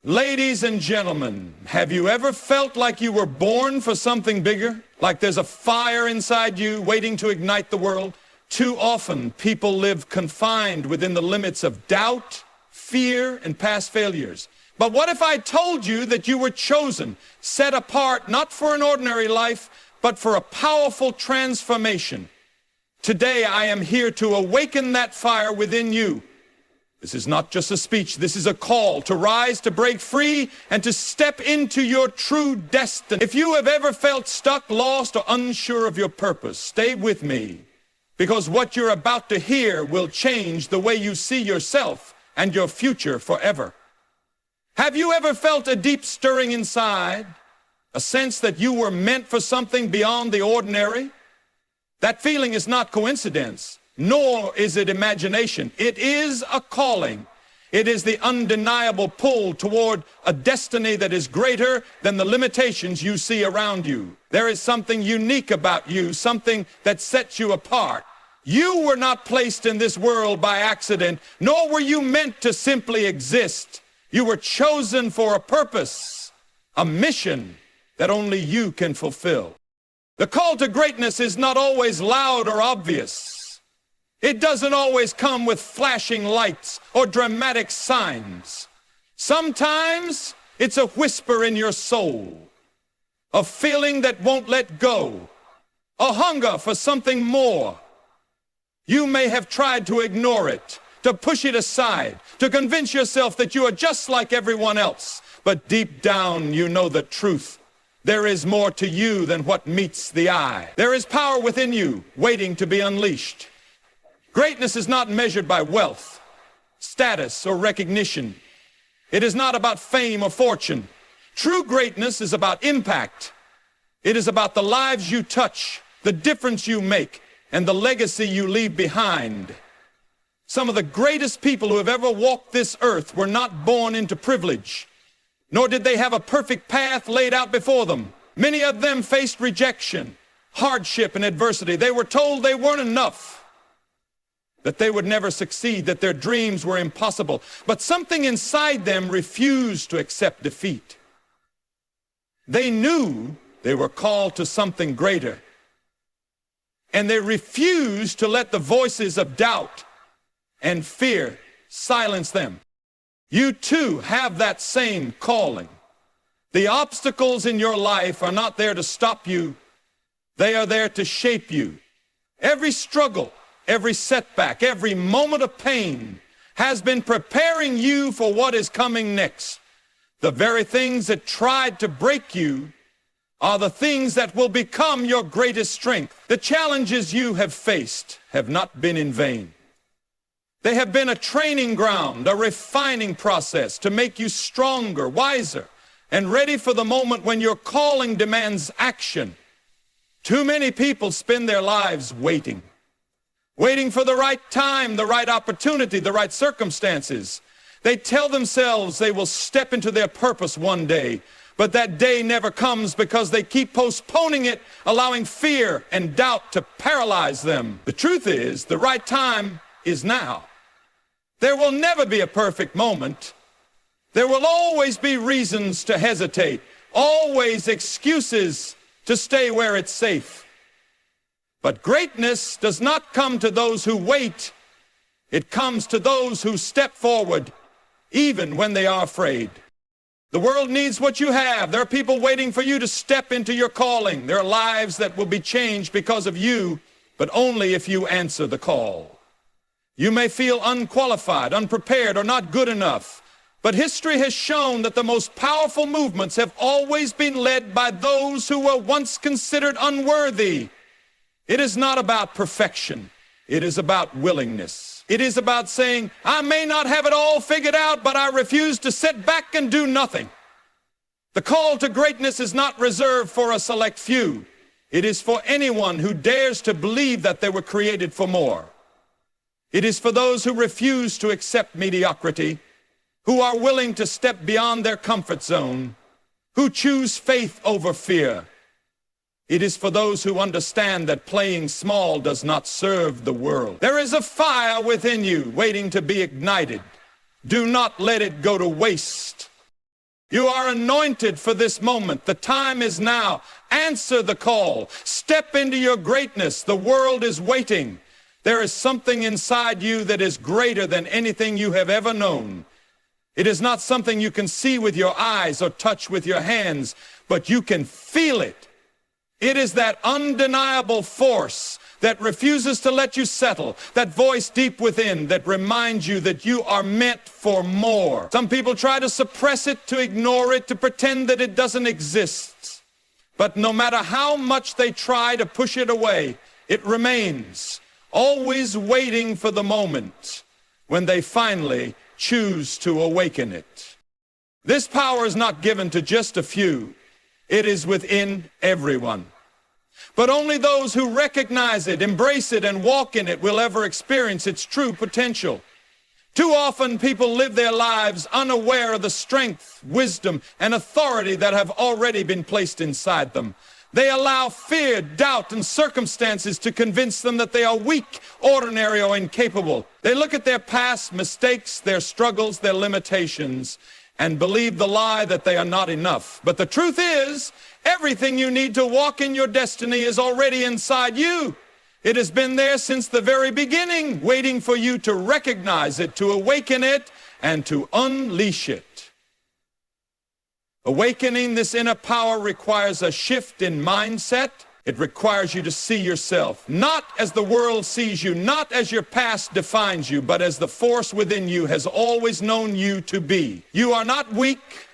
Ladies and gentlemen, have you ever felt like you were born for something bigger? Like there's a fire inside you waiting to ignite the world? Too often, people live confined within the limits of doubt, fear, and past failures. But what if I told you that you were chosen, set apart, not for an ordinary life, but for a powerful transformation? Today, I am here to awaken that fire within you. This is not just a speech. This is a call to rise, to break free, and to step into your true destiny. If you have ever felt stuck, lost, or unsure of your purpose, stay with me, because what you're about to hear will change the way you see yourself and your future forever. Have you ever felt a deep stirring inside, a sense that you were meant for something beyond the ordinary? That feeling is not coincidence, nor is it imagination. It is a calling. It is the undeniable pull toward a destiny that is greater than the limitations you see around you. There is something unique about you, something that sets you apart. You were not placed in this world by accident, nor were you meant to simply exist. You were chosen for a purpose, a mission that only you can fulfill. The call to greatness is not always loud or obvious. It doesn't always come with flashing lights or dramatic signs. Sometimes it's a whisper in your soul, a feeling that won't let go, a hunger for something more. You may have tried to ignore it, to push it aside, to convince yourself that you are just like everyone else. But deep down, you know the truth. There is more to you than what meets the eye. There is power within you waiting to be unleashed. Greatness is not measured by wealth, status, or recognition. It is not about fame or fortune. True greatness is about impact. It is about the lives you touch, the difference you make, and the legacy you leave behind. Some of the greatest people who have ever walked this earth were not born into privilege, nor did they have a perfect path laid out before them. Many of them faced rejection, hardship, and adversity. They were told they weren't enough, that they would never succeed, that their dreams were impossible. But something inside them refused to accept defeat. They knew they were called to something greater, and they refused to let the voices of doubt and fear silence them. You too have that same calling. The obstacles in your life are not there to stop you. They are there to shape you. Every struggle, every setback, every moment of pain has been preparing you for what is coming next. The very things that tried to break you are the things that will become your greatest strength. The challenges you have faced have not been in vain. They have been a training ground, a refining process to make you stronger, wiser, and ready for the moment when your calling demands action. Too many people spend their lives waiting for the right time, the right opportunity, the right circumstances. They tell themselves they will step into their purpose one day, but that day never comes because they keep postponing it, allowing fear and doubt to paralyze them. The truth is, the right time is now. There will never be a perfect moment. There will always be reasons to hesitate, always excuses to stay where it's safe. But greatness does not come to those who wait. It comes to those who step forward, even when they are afraid. The world needs what you have. There are people waiting for you to step into your calling. There are lives that will be changed because of you, but only if you answer the call. You may feel unqualified, unprepared, or not good enough, but history has shown that the most powerful movements have always been led by those who were once considered unworthy. It is not about perfection. It is about willingness. It is about saying, I may not have it all figured out, but I refuse to sit back and do nothing. The call to greatness is not reserved for a select few. It is for anyone who dares to believe that they were created for more. It is for those who refuse to accept mediocrity, who are willing to step beyond their comfort zone, who choose faith over fear. It is for those who understand that playing small does not serve the world. There is a fire within you waiting to be ignited. Do not let it go to waste. You are anointed for this moment. The time is now. Answer the call. Step into your greatness. The world is waiting. There is something inside you that is greater than anything you have ever known. It is not something you can see with your eyes or touch with your hands, but you can feel it. It is that undeniable force that refuses to let you settle, that voice deep within that reminds you that you are meant for more. Some people try to suppress it, to ignore it, to pretend that it doesn't exist. But no matter how much they try to push it away, it remains, always waiting for the moment when they finally choose to awaken it. This power is not given to just a few. It is within everyone. But only those who recognize it, embrace it, and walk in it will ever experience its true potential. Too often people live their lives unaware of the strength, wisdom, and authority that have already been placed inside them. They allow fear, doubt, and circumstances to convince them that they are weak, ordinary, or incapable. They look at their past mistakes, their struggles, their limitations, and believe the lie that they are not enough. But the truth is, everything you need to walk in your destiny is already inside you. It has been there since the very beginning, waiting for you to recognize it, to awaken it, and to unleash it. Awakening this inner power requires a shift in mindset. It requires you to see yourself, not as the world sees you, not as your past defines you, but as the force within you has always known you to be. You are not weak.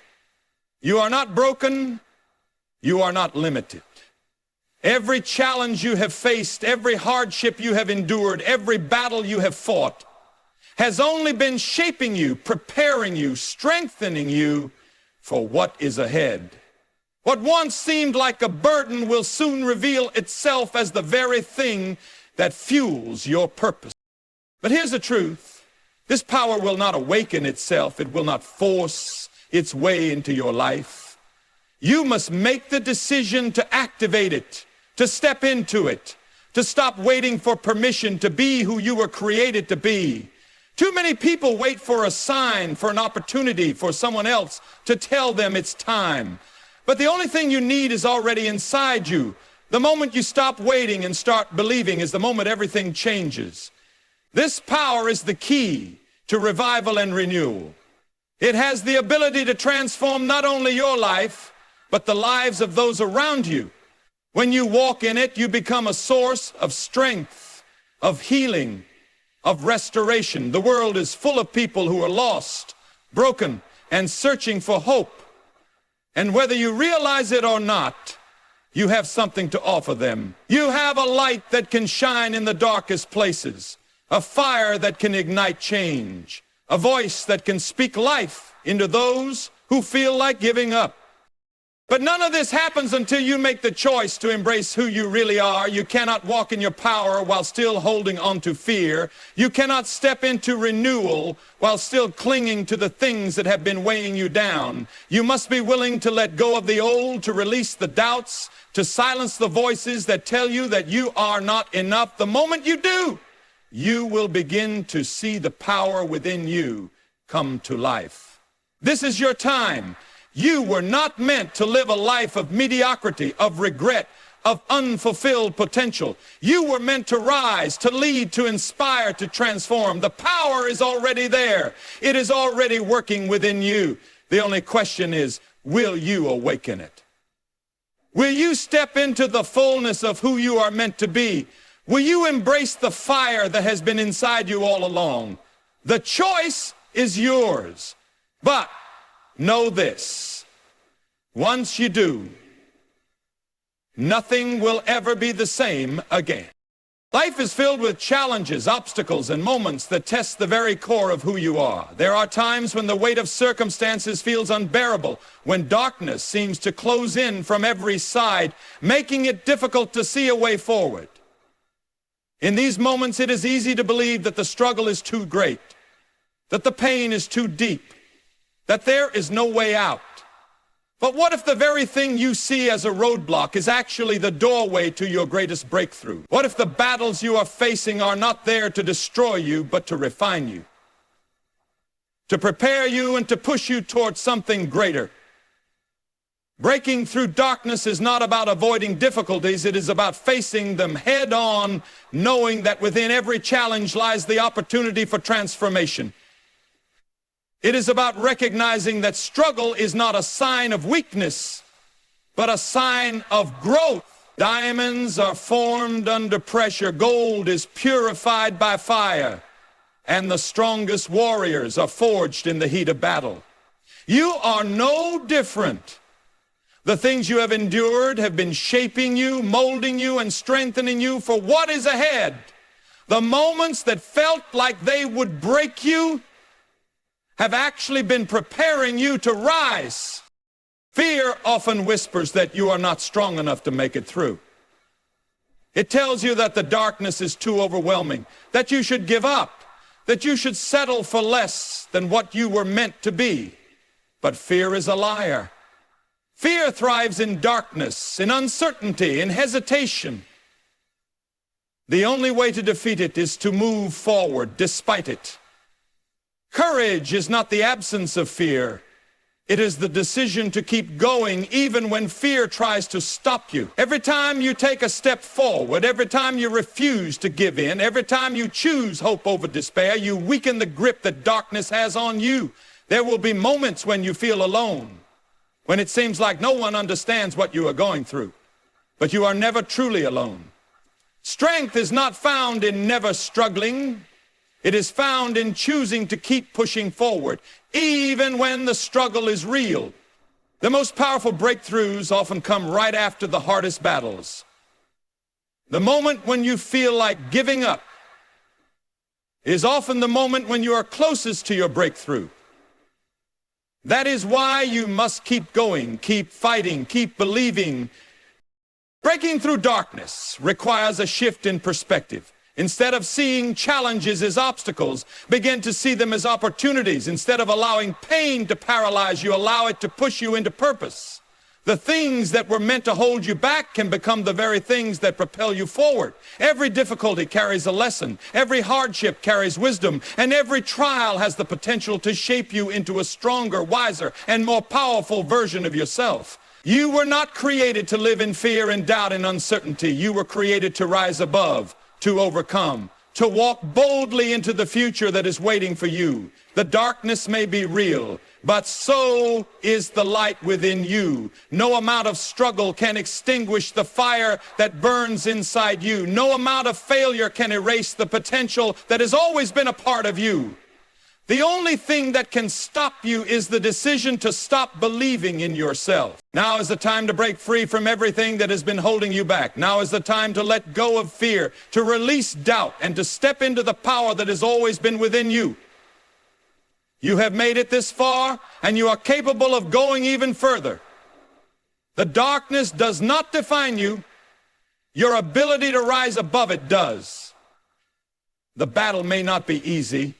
You are not broken. You are not limited. Every challenge you have faced, every hardship you have endured, every battle you have fought has only been shaping you, preparing you, strengthening you for what is ahead. What once seemed like a burden will soon reveal itself as the very thing that fuels your purpose. But here's the truth. This power will not awaken itself. It will not force its way into your life. You must make the decision to activate it, to step into it, to stop waiting for permission to be who you were created to be. Too many people wait for a sign, for an opportunity, for someone else to tell them it's time. But the only thing you need is already inside you. The moment you stop waiting and start believing is the moment everything changes. This power is the key to revival and renewal. It has the ability to transform not only your life, but the lives of those around you. When you walk in it, you become a source of strength, of healing, of restoration. The world is full of people who are lost, broken, and searching for hope. And whether you realize it or not, you have something to offer them. You have a light that can shine in the darkest places, a fire that can ignite change, a voice that can speak life into those who feel like giving up. But none of this happens until you make the choice to embrace who you really are. You cannot walk in your power while still holding on to fear. You cannot step into renewal while still clinging to the things that have been weighing you down. You must be willing to let go of the old, to release the doubts, to silence the voices that tell you that you are not enough. The moment you do, you will begin to see the power within you come to life. This is your time. You were not meant to live a life of mediocrity, of regret, of unfulfilled potential. You were meant to rise, to lead, to inspire, to transform. The power is already there. It is already working within you. The only question is, will you awaken it? Will you step into the fullness of who you are meant to be? Will you embrace the fire that has been inside you all along? The choice is yours. But know this, once you do, nothing will ever be the same again. Life is filled with challenges, obstacles, and moments that test the very core of who you are. There are times when the weight of circumstances feels unbearable, when darkness seems to close in from every side, making it difficult to see a way forward. In these moments, it is easy to believe that the struggle is too great, that the pain is too deep, that there is no way out. But what if the very thing you see as a roadblock is actually the doorway to your greatest breakthrough? What if the battles you are facing are not there to destroy you, but to refine you, to prepare you and to push you towards something greater? Breaking through darkness is not about avoiding difficulties. It is about facing them head on, knowing that within every challenge lies the opportunity for transformation. It is about recognizing that struggle is not a sign of weakness, but a sign of growth. Diamonds are formed under pressure. Gold is purified by fire. And the strongest warriors are forged in the heat of battle. You are no different. The things you have endured have been shaping you, molding you, and strengthening you for what is ahead. The moments that felt like they would break you have actually been preparing you to rise. Fear often whispers that you are not strong enough to make it through. It tells you that the darkness is too overwhelming, that you should give up, that you should settle for less than what you were meant to be. But fear is a liar. Fear thrives in darkness, in uncertainty, in hesitation. The only way to defeat it is to move forward despite it. Courage is not the absence of fear. It is the decision to keep going even when fear tries to stop you. Every time you take a step forward, every time you refuse to give in, every time you choose hope over despair, you weaken the grip that darkness has on you. There will be moments when you feel alone, when it seems like no one understands what you are going through. But you are never truly alone. Strength is not found in never struggling. It is found in choosing to keep pushing forward, even when the struggle is real. The most powerful breakthroughs often come right after the hardest battles. The moment when you feel like giving up is often the moment when you are closest to your breakthrough. That is why you must keep going, keep fighting, keep believing. Breaking through darkness requires a shift in perspective. Instead of seeing challenges as obstacles, begin to see them as opportunities. Instead of allowing pain to paralyze you, allow it to push you into purpose. The things that were meant to hold you back can become the very things that propel you forward. Every difficulty carries a lesson. Every hardship carries wisdom. And every trial has the potential to shape you into a stronger, wiser, and more powerful version of yourself. You were not created to live in fear and doubt and uncertainty. You were created to rise above, to overcome, to walk boldly into the future that is waiting for you. The darkness may be real, but so is the light within you. No amount of struggle can extinguish the fire that burns inside you. No amount of failure can erase the potential that has always been a part of you. The only thing that can stop you is the decision to stop believing in yourself. Now is the time to break free from everything that has been holding you back. Now is the time to let go of fear, to release doubt, and to step into the power that has always been within you. You have made it this far, and you are capable of going even further. The darkness does not define you. Your ability to rise above it does. The battle may not be easy,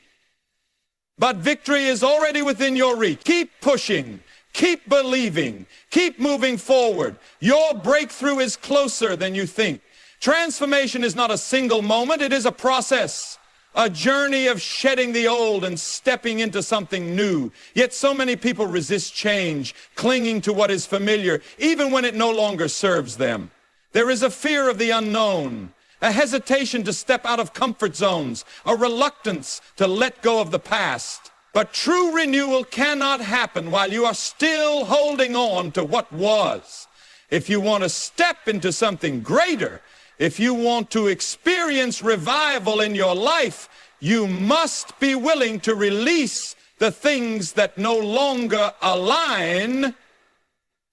but victory is already within your reach. Keep pushing, keep believing, keep moving forward. Your breakthrough is closer than you think. Transformation is not a single moment, it is a process, a journey of shedding the old and stepping into something new. Yet so many people resist change, clinging to what is familiar, even when it no longer serves them. There is a fear of the unknown, a hesitation to step out of comfort zones, a reluctance to let go of the past. But true renewal cannot happen while you are still holding on to what was. If you want to step into something greater, if you want to experience revival in your life, you must be willing to release the things that no longer align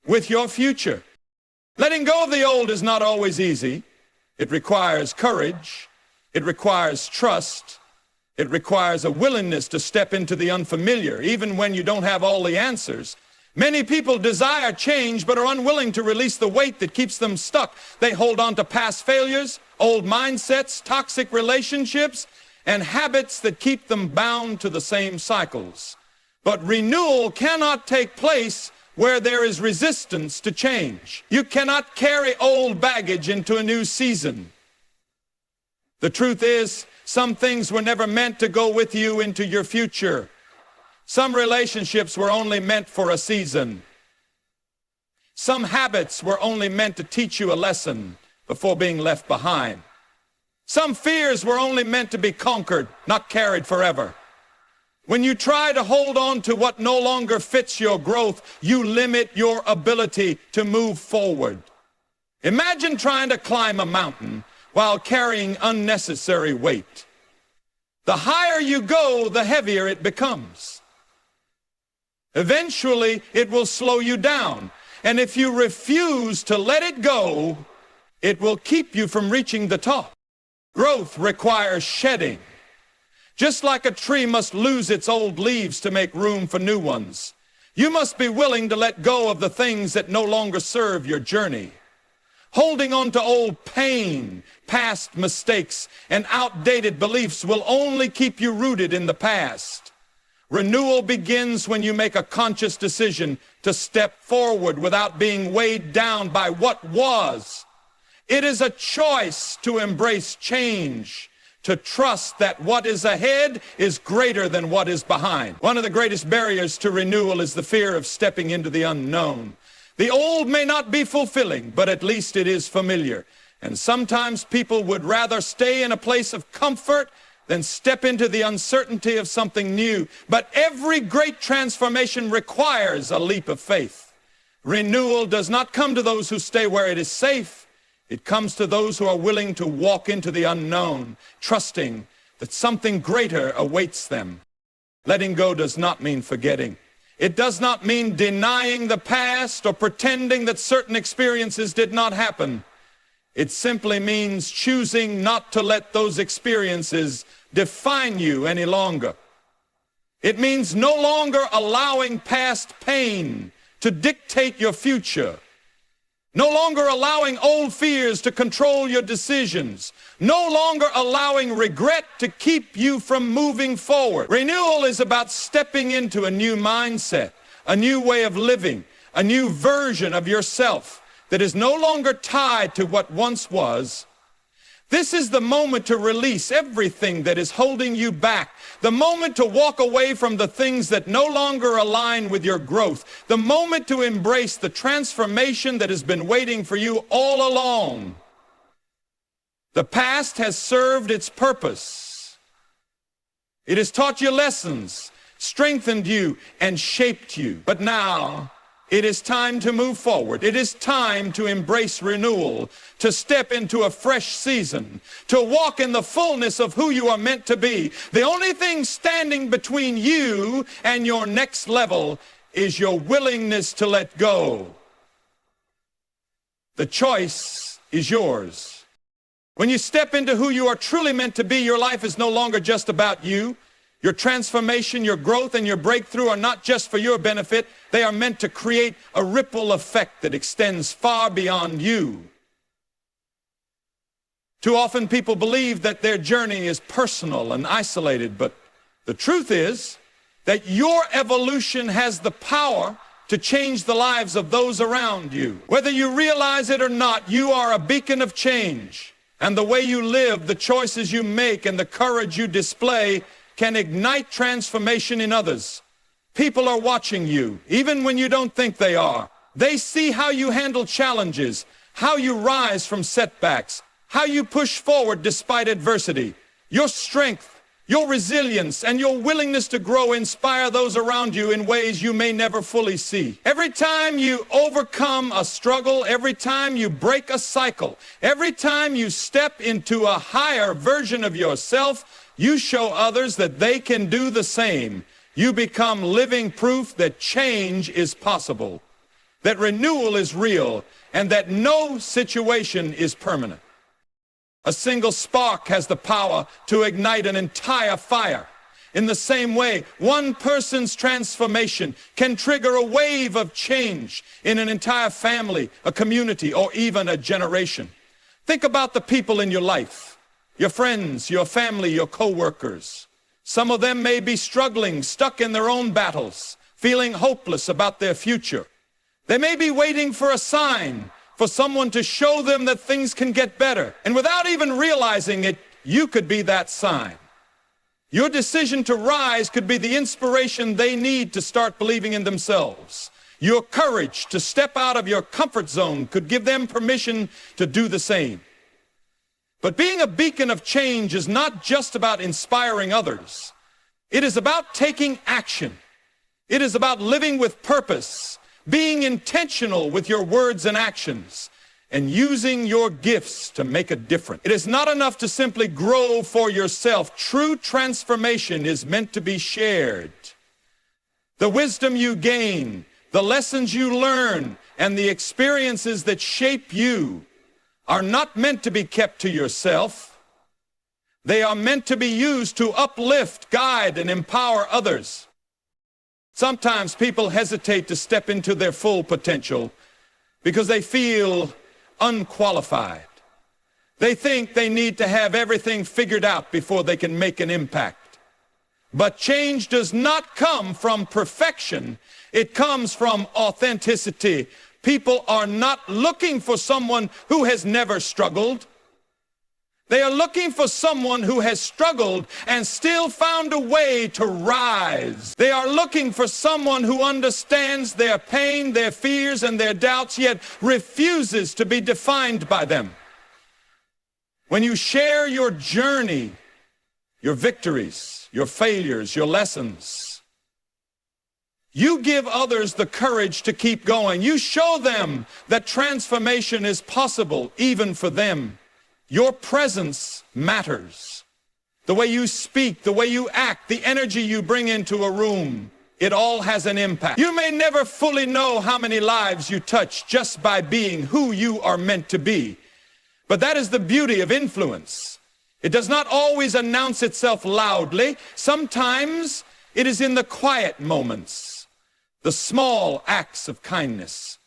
with your future. Letting go of the old is not always easy. It requires courage. It requires trust. It requires a willingness to step into the unfamiliar, even when you don't have all the answers. Many people desire change, but are unwilling to release the weight that keeps them stuck. They hold on to past failures, old mindsets, toxic relationships, and habits that keep them bound to the same cycles. But renewal cannot take place where there is resistance to change. You cannot carry old baggage into a new season. The truth is, some things were never meant to go with you into your future. Some relationships were only meant for a season. Some habits were only meant to teach you a lesson before being left behind. Some fears were only meant to be conquered, not carried forever. When you try to hold on to what no longer fits your growth, you limit your ability to move forward. Imagine trying to climb a mountain while carrying unnecessary weight. The higher you go, the heavier it becomes. Eventually, it will slow you down. And if you refuse to let it go, it will keep you from reaching the top. Growth requires shedding. Just like a tree must lose its old leaves to make room for new ones, you must be willing to let go of the things that no longer serve your journey. Holding on to old pain, past mistakes, and outdated beliefs will only keep you rooted in the past. Renewal begins when you make a conscious decision to step forward without being weighed down by what was. It is a choice to embrace change, to trust that what is ahead is greater than what is behind. One of the greatest barriers to renewal is the fear of stepping into the unknown. The old may not be fulfilling, but at least it is familiar. And sometimes people would rather stay in a place of comfort than step into the uncertainty of something new. But every great transformation requires a leap of faith. Renewal does not come to those who stay where it is safe. It comes to those who are willing to walk into the unknown, trusting that something greater awaits them. Letting go does not mean forgetting. It does not mean denying the past or pretending that certain experiences did not happen. It simply means choosing not to let those experiences define you any longer. It means no longer allowing past pain to dictate your future. No longer allowing old fears to control your decisions. No longer allowing regret to keep you from moving forward. Renewal is about stepping into a new mindset, a new way of living, a new version of yourself that is no longer tied to what once was. This is the moment to release everything that is holding you back. The moment to walk away from the things that no longer align with your growth. The moment to embrace the transformation that has been waiting for you all along. The past has served its purpose. It has taught you lessons, strengthened you, and shaped you. But now, it is time to move forward. It is time to embrace renewal, to step into a fresh season, to walk in the fullness of who you are meant to be. The only thing standing between you and your next level is your willingness to let go. The choice is yours. When you step into who you are truly meant to be, your life is no longer just about you. Your transformation, your growth, and your breakthrough are not just for your benefit. They are meant to create a ripple effect that extends far beyond you. Too often people believe that their journey is personal and isolated, but the truth is that your evolution has the power to change the lives of those around you. Whether you realize it or not, you are a beacon of change. And the way you live, the choices you make, and the courage you display can ignite transformation in others. People are watching you, even when you don't think they are. They see how you handle challenges, how you rise from setbacks, how you push forward despite adversity. Your strength, your resilience, and your willingness to grow inspire those around you in ways you may never fully see. Every time you overcome a struggle, every time you break a cycle, every time you step into a higher version of yourself, you show others that they can do the same. You become living proof that change is possible, that renewal is real, and that no situation is permanent. A single spark has the power to ignite an entire fire. In the same way, one person's transformation can trigger a wave of change in an entire family, a community, or even a generation. Think about the people in your life. Your friends, your family, your co-workers. Some of them may be struggling, stuck in their own battles, feeling hopeless about their future. They may be waiting for a sign, for someone to show them that things can get better. And without even realizing it, you could be that sign. Your decision to rise could be the inspiration they need to start believing in themselves. Your courage to step out of your comfort zone could give them permission to do the same. But being a beacon of change is not just about inspiring others. It is about taking action. It is about living with purpose, being intentional with your words and actions, and using your gifts to make a difference. It is not enough to simply grow for yourself. True transformation is meant to be shared. The wisdom you gain, the lessons you learn, and the experiences that shape you are not meant to be kept to yourself. They are meant to be used to uplift, guide, and empower others. Sometimes people hesitate to step into their full potential because they feel unqualified. They think they need to have everything figured out before they can make an impact. But change does not come from perfection. It comes from authenticity. People are not looking for someone who has never struggled. They are looking for someone who has struggled and still found a way to rise. They are looking for someone who understands their pain, their fears, and their doubts, yet refuses to be defined by them. When you share your journey, your victories, your failures, your lessons, you give others the courage to keep going. You show them that transformation is possible even for them. Your presence matters. The way you speak, the way you act, the energy you bring into a room, it all has an impact. You may never fully know how many lives you touch just by being who you are meant to be. But that is the beauty of influence. It does not always announce itself loudly. Sometimes it is in the quiet moments, the small acts of kindness,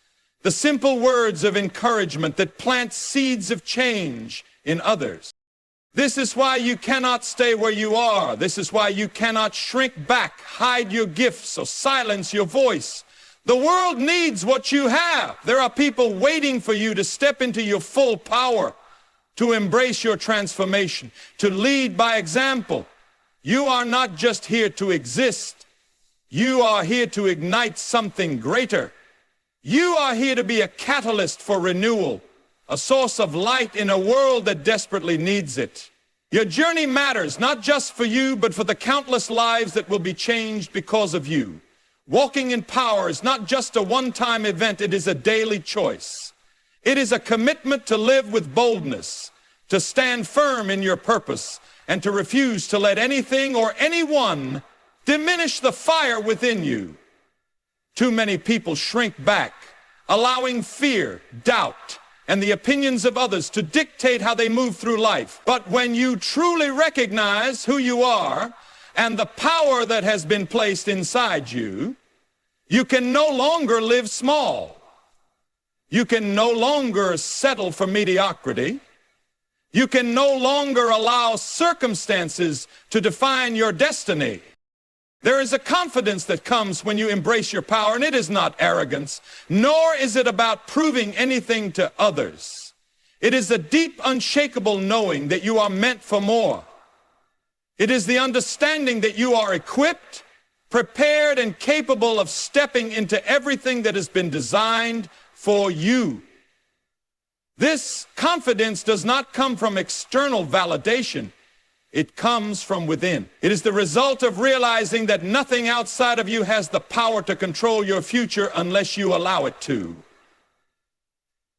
the simple words of encouragement that plant seeds of change in others. This is why you cannot stay where you are. This is why you cannot shrink back, hide your gifts, or silence your voice. The world needs what you have. There are people waiting for you to step into your full power, to embrace your transformation, to lead by example. You are not just here to exist. You are here to ignite something greater. You are here to be a catalyst for renewal, a source of light in a world that desperately needs it. Your journey matters, not just for you, but for the countless lives that will be changed because of you. Walking in power is not just a one-time event, it is a daily choice. It is a commitment to live with boldness, to stand firm in your purpose, and to refuse to let anything or anyone diminish the fire within you. Too many people shrink back, allowing fear, doubt, and the opinions of others to dictate how they move through life. But when you truly recognize who you are and the power that has been placed inside you, you can no longer live small. You can no longer settle for mediocrity. You can no longer allow circumstances to define your destiny. There is a confidence that comes when you embrace your power, and it is not arrogance, nor is it about proving anything to others. It is a deep, unshakable knowing that you are meant for more. It is the understanding that you are equipped, prepared, and capable of stepping into everything that has been designed for you. This confidence does not come from external validation. It comes from within. It is the result of realizing that nothing outside of you has the power to control your future unless you allow it to.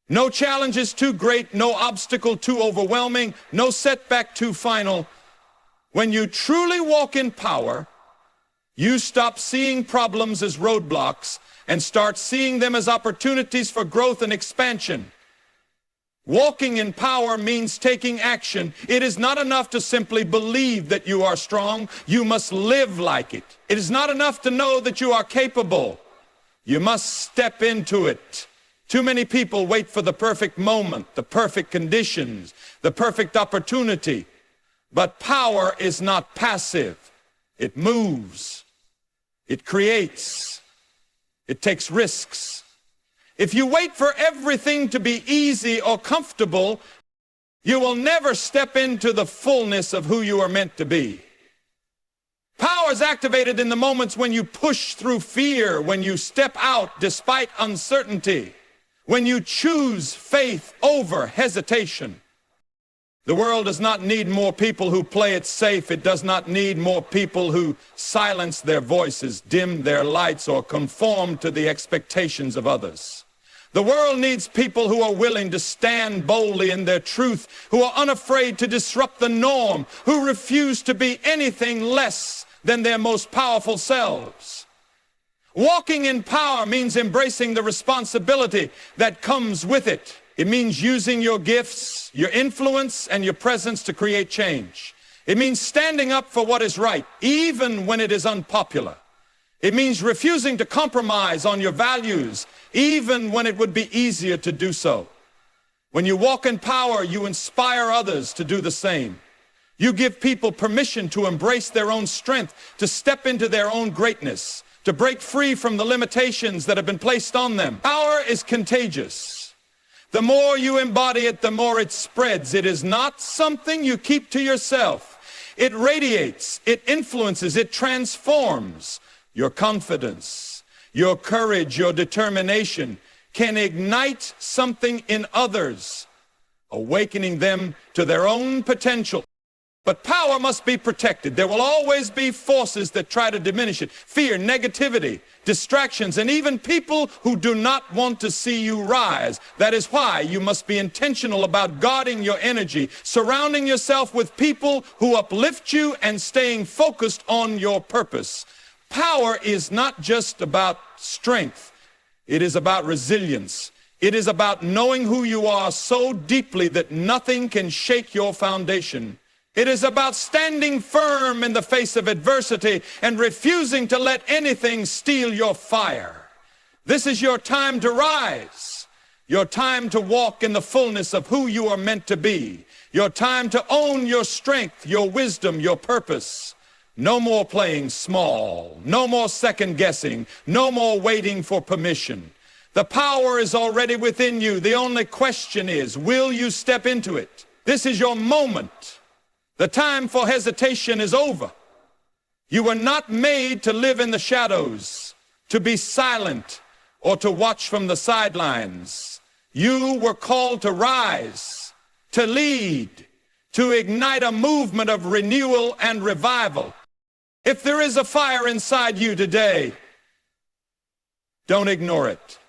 No challenge is too great, no obstacle too overwhelming, no setback too final. When you truly walk in power, you stop seeing problems as roadblocks and start seeing them as opportunities for growth and expansion. Walking in power means taking action. It is not enough to simply believe that you are strong. You must live like it. It is not enough to know that you are capable. You must step into it. Too many people wait for the perfect moment, the perfect conditions, the perfect opportunity. But power is not passive. It moves. It creates. It takes risks. If you wait for everything to be easy or comfortable, you will never step into the fullness of who you are meant to be. Power is activated in the moments when you push through fear, when you step out despite uncertainty, when you choose faith over hesitation. The world does not need more people who play it safe. It does not need more people who silence their voices, dim their lights, or conform to the expectations of others. The world needs people who are willing to stand boldly in their truth, who are unafraid to disrupt the norm, who refuse to be anything less than their most powerful selves. Walking in power means embracing the responsibility that comes with it. It means using your gifts, your influence, and your presence to create change. It means standing up for what is right, even when it is unpopular. It means refusing to compromise on your values, even when it would be easier to do so. When you walk in power, you inspire others to do the same. You give people permission to embrace their own strength, to step into their own greatness, to break free from the limitations that have been placed on them. Power is contagious. The more you embody it, the more it spreads. It is not something you keep to yourself. It radiates, it influences, it transforms. Your confidence, your courage, your determination can ignite something in others, awakening them to their own potential. But power must be protected. There will always be forces that try to diminish it. Fear, negativity, distractions, and even people who do not want to see you rise. That is why you must be intentional about guarding your energy, surrounding yourself with people who uplift you, and staying focused on your purpose. Power is not just about strength. It is about resilience. It is about knowing who you are so deeply that nothing can shake your foundation. It is about standing firm in the face of adversity and refusing to let anything steal your fire. This is your time to rise, your time to walk in the fullness of who you are meant to be, your time to own your strength, your wisdom, your purpose. No more playing small, no more second guessing, no more waiting for permission. The power is already within you. The only question is, will you step into it? This is your moment. The time for hesitation is over. You were not made to live in the shadows, to be silent, or to watch from the sidelines. You were called to rise, to lead, to ignite a movement of renewal and revival. If there is a fire inside you today, don't ignore it.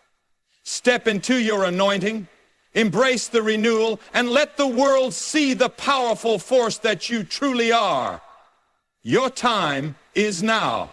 Step into your anointing. Embrace the renewal, and let the world see the powerful force that you truly are. Your time is now.